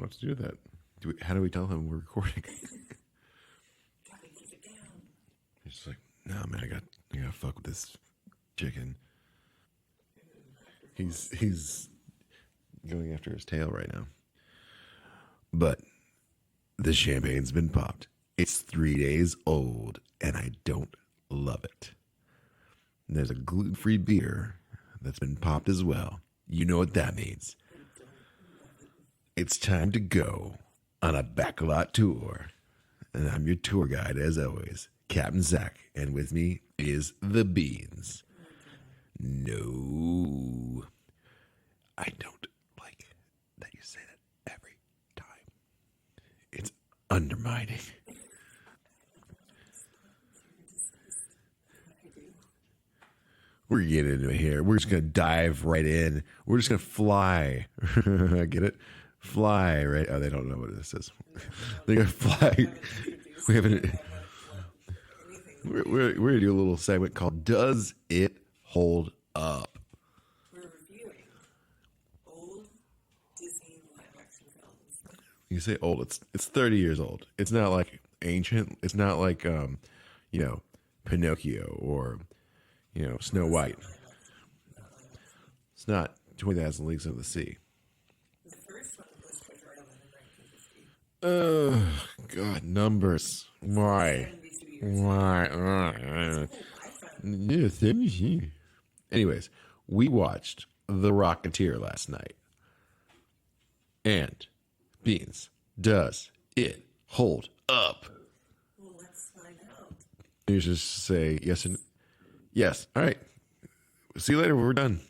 what to do with that. How do we tell him we're recording? Gotta keep it down. He's just like, no, man, I gotta fuck with this chicken. He's going after his tail right now. But the champagne's been popped. It's 3 days old, and I don't love it. And there's a gluten-free beer that's been popped as well. You know what that means. It's time to go on a backlot tour. And I'm your tour guide, as always, Captain Zach. And with me is the Beans. No, I don't like that you say that every time. It's undermining. We're getting into it here. We're just going to dive right in. We're just going to fly. Get it? Fly, right? Oh, they don't know what this is. They're going to fly. We haven't. We're going to do a little segment called Does It Hold Up? We're reviewing old Disney live action films. You say old. It's 30 years old. It's not like ancient. It's not like, Pinocchio or, Snow White. It's not 20,000 Leagues Under the Sea. The first one was Treasure Island in 1950. Oh, God, numbers. Why? Why? Anyways, we watched The Rocketeer last night. And, Beans, does it hold up? Well, let's find out. You just say yes and yes. All right. See you later. We're done.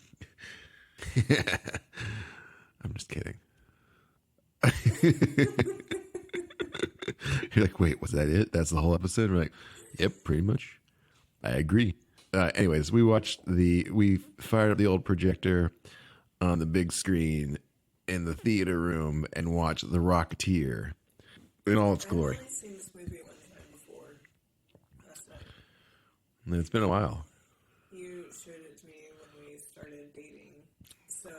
I'm just kidding. You're like, wait, was that it? That's the whole episode? We're like, yep, pretty much. I agree. Anyways, we fired up the old projector on the big screen in the theater room and watched The Rocketeer in all its glory. I've only seen this movie one time before, last night. And it's been a while. You showed it to me when we started dating, so...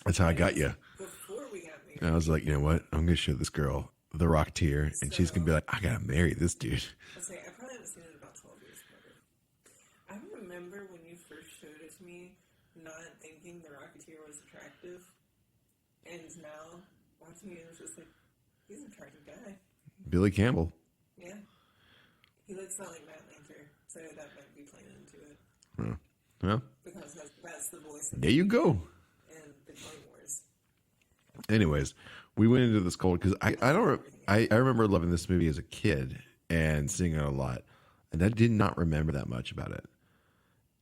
That's how I got you. Before we got married. And I was like, you know what? I'm going to show this girl The Rocketeer, and she's going to be like, I got to marry this dude. I probably haven't seen it in about 12 years. I remember when you first showed it to me, not thinking The Rocketeer was attractive. And now, watching it, it's just like, he's an attractive guy. Billy Campbell. Yeah. He looks not like Matt Lanter, so that might be playing into it. Well, Because that's the voice of there you go. and the Clone Wars. Anyways, we went into this cold because I remember loving this movie as a kid and seeing it a lot, and I did not remember that much about it.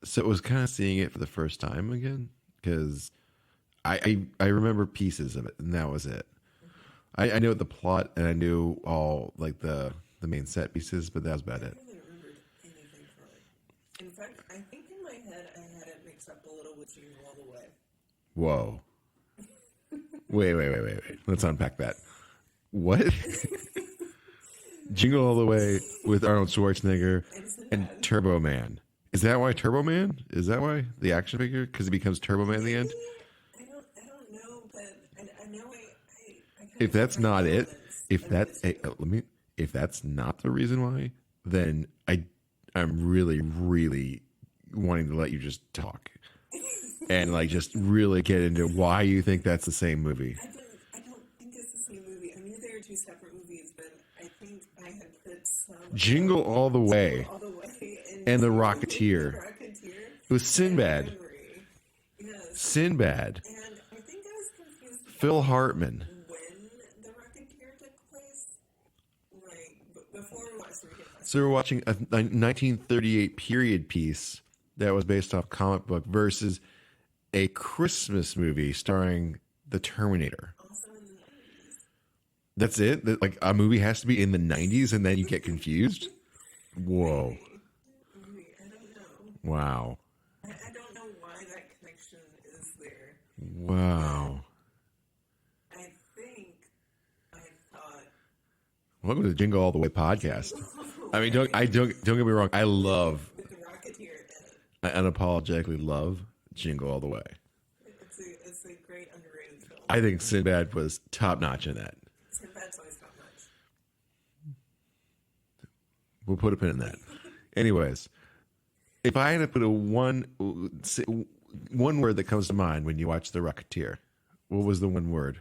So it was kind of seeing it for the first time again because I remember pieces of it, and that was it. I knew the plot, and I knew all like the main set pieces, but that was about it. I don't really remembered anything from it. In fact, I think in my head I had it mixed up a little with Jingle All the Way. Whoa. Wait. Let's unpack that. What? Jingle All the Way with Arnold Schwarzenegger and Turbo Man. Is that why Turbo Man? Is that why the action figure? Because he becomes Turbo Man in the end? I don't know, but I know I If that's not it, if that's not the reason why, then I'm really, really wanting to let you just talk and like just really get into why you think that's the same movie. I don't think it's the same movie. I knew they were two separate movies, but I think I had put some Jingle All the Way All the Way and The Rocketeer. Rocketeer. It was Sinbad. Yes. Sinbad. And I think I was confused Phil Hartman. when The Rocketeer took place. Like, before we watched the weekend. So we're watching a 1938 period piece that was based off a comic book versus a Christmas movie starring the Terminator. Also in the 90s. That's it? That, like a movie has to be in the 90s and then you get confused? Whoa. Maybe, I don't know. Wow. I don't know why that connection is there. Wow. I think I thought. Welcome to the Jingle All the Way podcast. I mean, don't get me wrong. I love, With the Rocketeer in it. I unapologetically love Jingle All the Way. It's a great underrated film. I think Sinbad was top notch in that. We'll put a pin in that. Anyways, if I had to put one word that comes to mind when you watch The Rocketeer, what was the one word?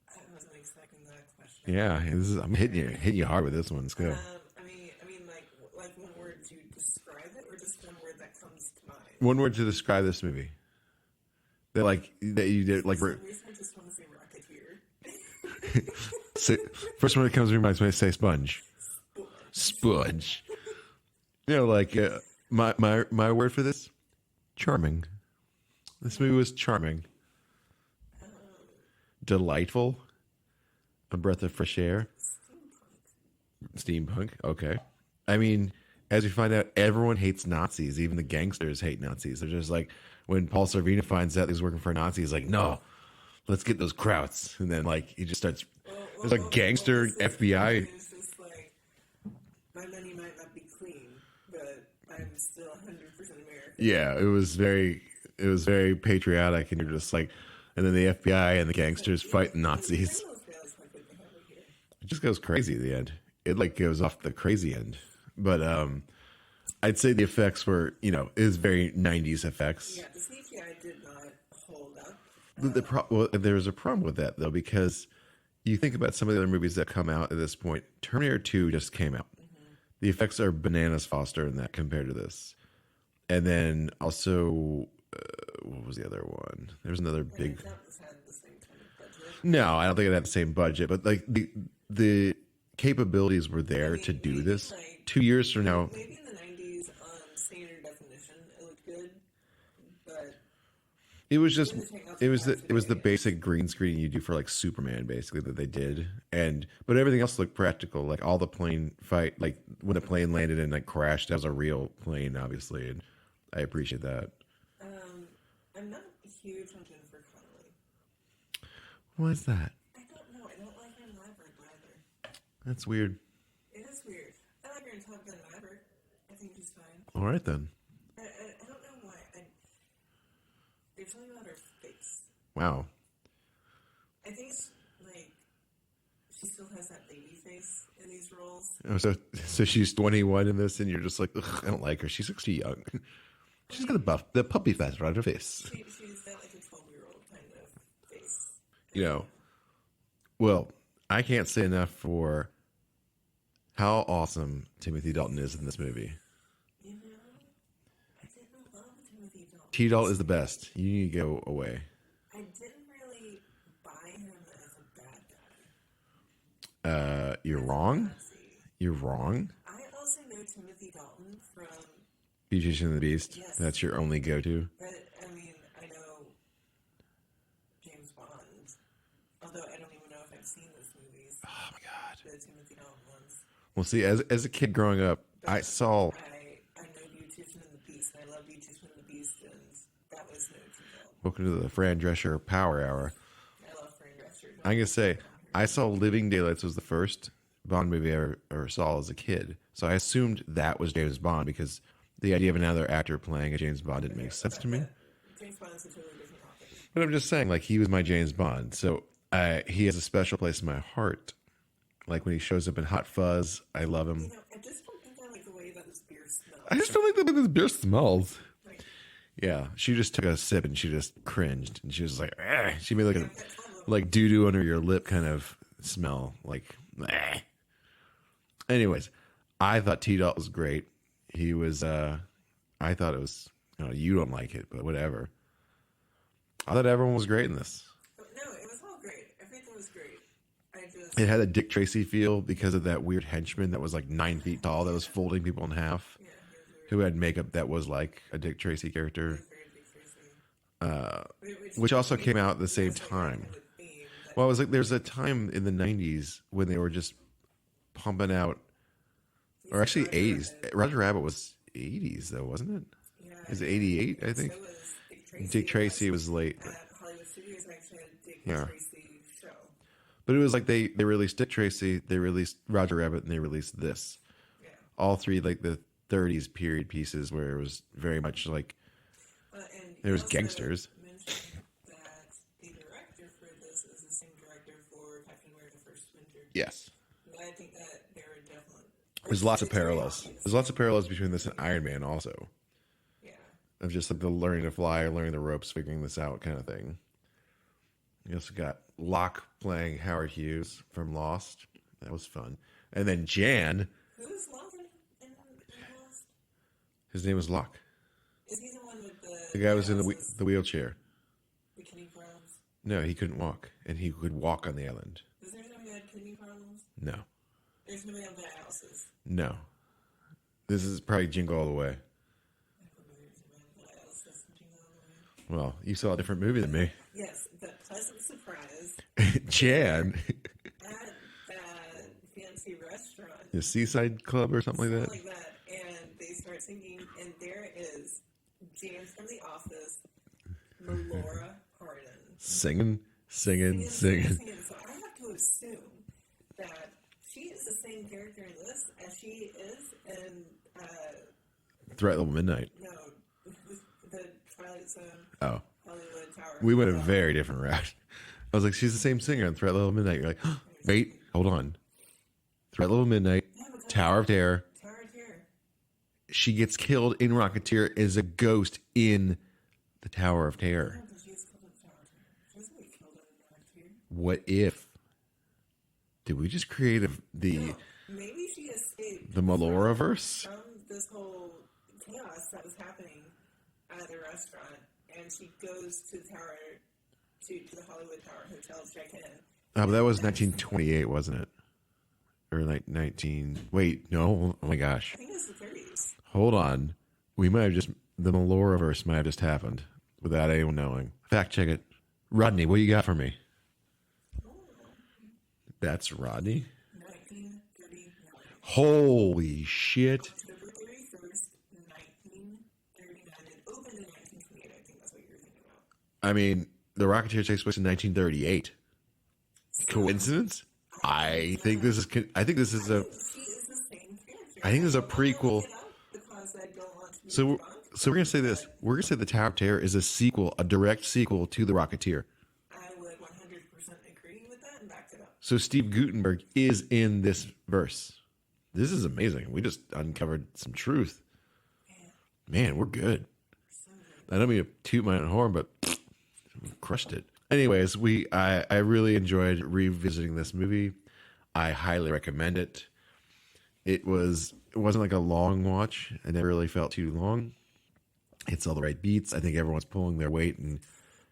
I wasn't expecting that question. Yeah, I'm hitting you hard with this one. Let's go. I mean, like one word to describe it, or just one word that comes to mind. One word to describe this movie. That you did like. For some reason, I just want to say Rocketeer. So, first one that comes to mind is when I say sponge. Sponge. You know, like my word for this, charming. This movie was charming, delightful, a breath of fresh air. Steampunk. Okay. I mean, as we find out, everyone hates Nazis. Even the gangsters hate Nazis. They're just like, when Paul Sorvino finds out he's working for a Nazi, he's like, no, let's get those Krauts. And then, like, he just starts, there's like gangster FBI. It's just like, my money might not be clean, but I'm still 100% American. Yeah, it was very patriotic. And you're just like, and then the FBI and the gangsters fight Nazis. It just goes crazy at the end. It like goes off the crazy end. But I'd say the effects were, you know, it was very 90s effects. Yeah, the CGI did not hold up. There was a problem with that, though, because you think about some of the other movies that come out at this point. Terminator 2 just came out. Mm-hmm. The effects are bananas foster in that compared to this. And then also, what was the other one? There's another big... Had the same kind of budget. No, I don't think it had the same budget, but like the capabilities were there to do this. Like, 2 years from now... Maybe in the 90s, standard definition, it looked good, but... It was just, it was the basic green screen you do for like Superman, basically, that they did, but everything else looked practical. Like all the plane fight, like when the plane landed and like crashed, that was a real plane, obviously, and I appreciate that. I'm not huge on Jennifer Connelly. What's that? I don't know. I don't like her in Labyrinth either. That's weird. It is weird. I like her in Top Gun Maverick. I think she's fine. All right then. I don't know why. There's something about her face. Wow. I think, like, she still has that baby face in these roles. Oh, so she's 21 in this, and you're just like, ugh, I don't like her. She looks too young. She's got the puppy face right on her face. She's got like a 12-year-old kind of face. You know, well, I can't say enough for how awesome Timothy Dalton is in this movie. You know, I didn't love Timothy Dalton. T-Dalt is the best. You need to go away. I didn't really buy him as a bad guy. You're wrong. You're wrong. I also know Timothy Dalton from Beauty and the Beast. Yes. That's your only go-to. But, I mean, I know James Bond. Although I don't even know if I've seen those movies. Oh my god. The Timothy Dalton ones. Well, see, as a kid growing up, But I saw. I know Beautician and the Beast, and I love Beautician and the Beast, and that was no T-Dalton. Welcome to the Fran Drescher Power Hour. I love Fran Drescher. I'm gonna say I saw Living Daylights was the first Bond movie I ever saw as a kid, so I assumed that was James Bond because the idea of another actor playing a James Bond didn't make sense to me. James Bond is a totally different topic. But I'm just saying, like, he was my James Bond, so he has a special place in my heart. Like when he shows up in Hot Fuzz, I love him. You know, I just don't think I like the way that this beer smells. I just don't like the way this beer smells. Like, Yeah, she just took a sip and she just cringed, and she was like, eh. She made like a like doo doo under your lip kind of smell, like. Eh. Anyways, I thought T-Dot was great. He was. I thought it was. You don't like it, but whatever. I thought everyone was great in this. no, it was all great. Everything was great. It had a Dick Tracy feel because of that weird henchman that was like 9 feet tall that was folding people in half, Yeah, who had makeup that was like a Dick Tracy character, very which also came out at the same time. Well, it was like there's a time in the 90s when they were just pumping out, or actually 80s. Roger Rabbit was 80s though, wasn't it? Yeah, Is it 88? I think. So was Dick Tracy. Dick Tracy was late. Hollywood Studios actually had a Dick Yeah. Tracy show. But it was like they released Dick Tracy, they released Roger Rabbit, and they released this. Yeah. All three like the 30s period pieces where it was very much like And there was also gangsters. mentioned that the director for this is the same director for Captain America: First Winter. Yes. I think that they were definitely There's lots of It's very parallels. obvious. There's lots of parallels between this and Iron Man also. Yeah. Of just like the learning to fly, learning the ropes, figuring this out kind of thing. You also got Locke playing Howard Hughes from Lost. That was fun. And then Jan, Who's Locke in Lost? his name was Locke. Is he the one with The guy was in dialysis, the wheelchair. the kidney problems? No, he couldn't walk. And he could walk on the island. Is there somebody who had kidney problems? No. There's nobody on dialysis. No. This is probably Jingle All the Way. I don't know there's nobody on dialysis in Jingle All the Way. Well, you saw a different movie than me. Yes, but pleasant surprise Jan, at that fancy restaurant. the Seaside Club or something like that. Something like that. And they start singing, and there is James from The Office, Melora Hardin. Singing. So I have to assume that she is the same character in this as she is in, Threat Level Midnight. no, the Twilight Zone Oh. Hollywood Tower. We went a very different route. I was like, she's the same singer on Threat Level Midnight. You're like, wait, hold on. Threat Level Midnight, Tower of Terror. Tower of Terror. She gets killed in Rocketeer as a ghost in the Tower of Terror. No, she is killed in the Tower of Terror. She doesn't get killed in Rocketeer. What if? Did we just create No, maybe she escaped the Melora-verse? from this whole chaos that was happening at the restaurant, and she goes to the tower, to the Hollywood Tower Hotel to check in. Oh, but that was 1928, wasn't it? Or like 19... Wait, no. Oh my gosh. I think it's the 30s. Hold on. We might have just... The Melora-verse might have just happened without anyone knowing. Fact check it. Rodney, what you got for me? That's Rodney? 1939. Holy shit. October 31st, 1939. It opened in 1928. I think that's what you're thinking about. I mean, the Rocketeer takes place in 1938. Coincidence? I think this is a. She is the same character. I think this is a I don't wanna prequel. look it up because I don't want to be So, drunk. so we're gonna say this. We're gonna say the Tower of Terror is a sequel, a direct sequel to the Rocketeer. I would 100% agree with that and back it up. So Steve Gutenberg is in this verse. This is amazing. We just uncovered some truth. Man, we're good. I don't mean to toot my own horn, but we crushed it. Anyways, I really enjoyed revisiting this movie. I highly recommend it. It wasn't like a long watch. It never really felt too long. It's all the right beats. I think everyone's pulling their weight, and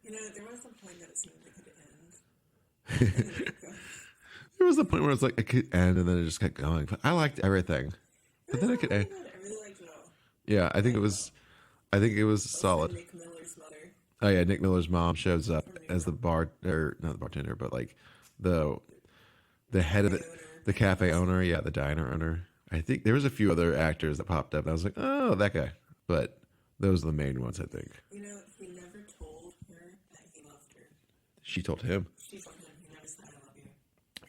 You know, there was a point that it seemed like it could end. there was a point where it's like it could end, and then it just kept going. But I liked everything. But then it could end. I really liked it all. Yeah, I think it was solid. Nick Miller's mother. Oh yeah, Nick Miller's mom shows up as the not the bartender, but like the head of the cafe owner. Yeah, the diner owner. I think there was a few other actors that popped up, and I was like, oh, that guy. But those are the main ones, I think. You know, he never told her that he loved her. She told him She told him he never said I love you.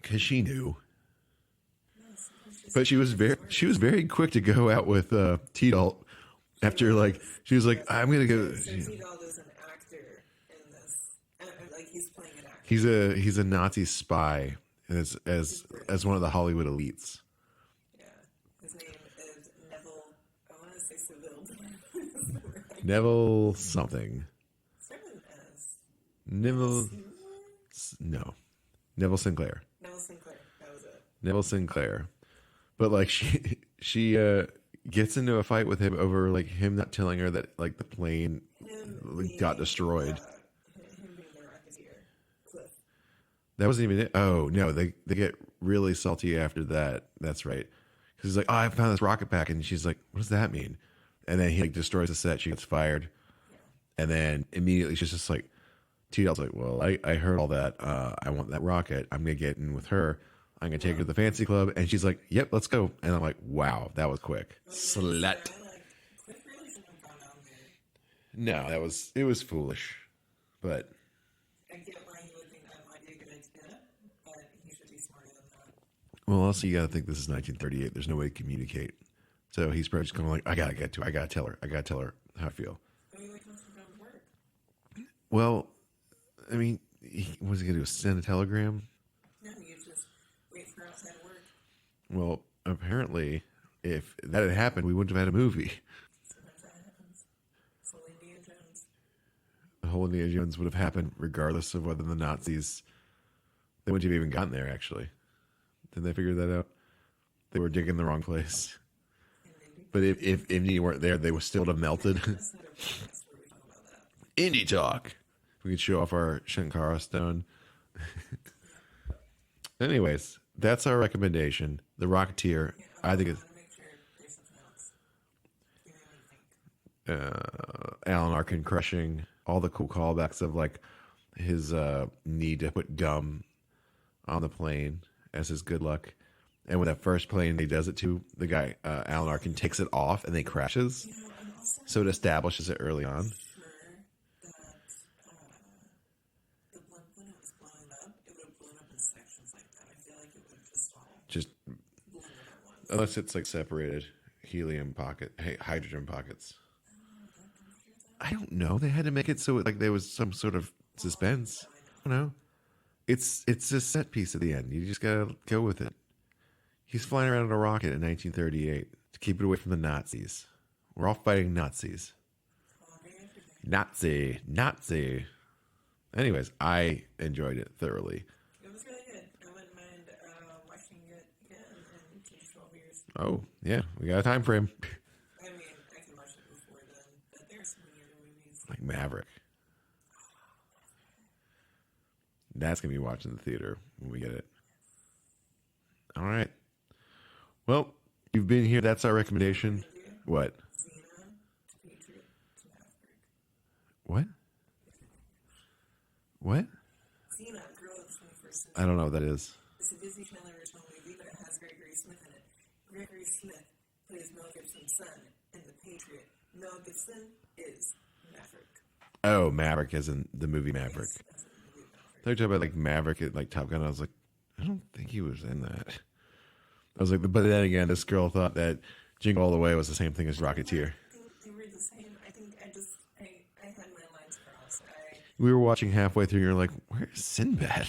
because she knew. Yes, it was just- But she was very quick to go out with T-Dalt after like she was like, I'm gonna go. So T-Dog is an actor in this. Like, he's playing an actor. He's a Nazi spy as one of the Hollywood elites. Yeah. His name is Neville. I want to say Seville. Neville something. Start with an S. Neville no. Neville Sinclair. Neville Sinclair. That was it. Neville Sinclair. But like she gets into a fight with him over like him not telling her that like the plane got destroyed. Him being the Rocketeer. Cliff. That wasn't even it. Oh no, they get really salty after that. That's right. Because he's like, oh, I found this rocket pack, and she's like, what does that mean? And then he like destroys the set. She gets fired, and then immediately she's just like, T-Dell's like, well, I heard all that. I want that rocket. I'm gonna get in with her. I'm gonna take her to the fancy club, and she's like, yep, let's go. And I'm like, wow, that was quick. Slut. Cliff really shouldn't have gone down there. No, it was foolish, but I get why he would think that might be a good idea, but he should be smarter than that. well, also you gotta think this is 1938. There's no way to communicate, so he's probably just going like, I gotta tell her how I feel. I mean, like, what's he going to work? Well, I mean, was he gonna do? Send a telegram? No, you just wait for outside work. Well, apparently, if that had happened, we wouldn't have had a movie. Sometimes that happens. So Indiana Jones. The whole Indiana Jones would have happened regardless of whether the Nazis, they wouldn't have even gotten there, actually. Didn't they figure that out? They were digging the wrong place. But if Indy weren't there, they would still have melted. Indie talk. We could show off our Shankara stone. Anyways, that's our recommendation. The Rocketeer. I think it's Alan Arkin crushing, all the cool callbacks of like his need to put gum on the plane as his good luck. And with that first plane he does it to, the guy, Alan Arkin, takes it off and then crashes. So it establishes it early on. Just unless it's like separated helium pocket, hydrogen pockets. I don't know. They had to make it so like there was some sort of suspense. I don't know. It's a set piece at the end. You just gotta go with it. He's flying around in a rocket in 1938 to keep it away from the Nazis. We're all fighting Nazis. Nazi. Anyways, I enjoyed it thoroughly. It was really good. I wouldn't mind watching it again in 12 years. Oh, yeah. We got a time frame. I mean, I can watch it before then, but there's so many other movies. Like Maverick. That's going to be watching in the theater when we get it. All right. Well, you've been here. That's our recommendation. What? Xena, Patriot, to Maverick. What? What? Xena, Girl of the 21st Century. I don't know what that is. It's a Disney Channel original movie, but it has Gregory Smith in it. Gregory Smith plays Mel Gibson's son in The Patriot. Mel Gibson is Maverick. Oh, Maverick as in the movie Maverick. Yes, as in the movie Maverick. I thought you were talking about like Maverick at like Top Gun. I was like, I don't think he was in that. I was like, but then again, this girl thought that Jingle All the Way was the same thing as Rocketeer. I think they were the same. I think I had my lines crossed. We were watching halfway through, and you're like, where's Sinbad?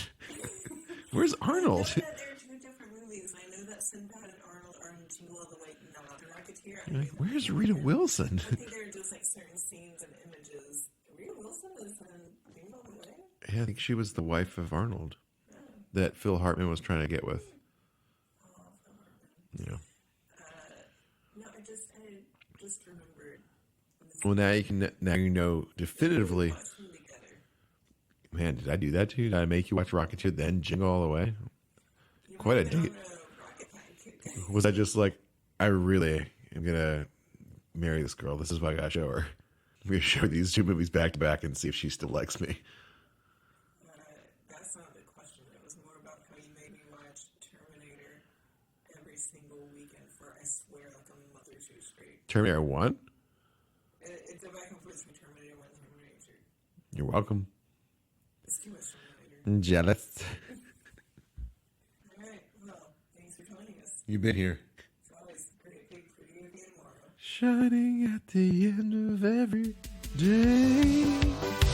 Where's Arnold? I know that they're two different movies. I know that Sinbad and Arnold are in Jingle All the Way, not the Rocketeer. You're like, where's Rita Wilson? I think there are just like certain scenes and images. Rita Wilson is in Jingle All the Way? Yeah, I think she was the wife of Arnold that Phil Hartman was trying to get with. Yeah. No, I just remembered. Well, now you know definitively. Man, did I do that to you? Did I make you watch Rocketeer then Jingle All the Way? Quite a date. Was I just like, I really am gonna marry this girl? This is what I gotta show her. I'm gonna show these two movies back to back and see if she still likes me. That's not the question. It was more about how you made me watch Terminator every single weekend for, I swear, like a month or two straight. Terminator 1? It's a back and forth between Terminator 1 and Terminator 2. You're welcome. It's too much Terminator. I'm jealous. Alright, well, thanks for joining us. You've been here. It's always pretty again tomorrow. Shining at the end of every day.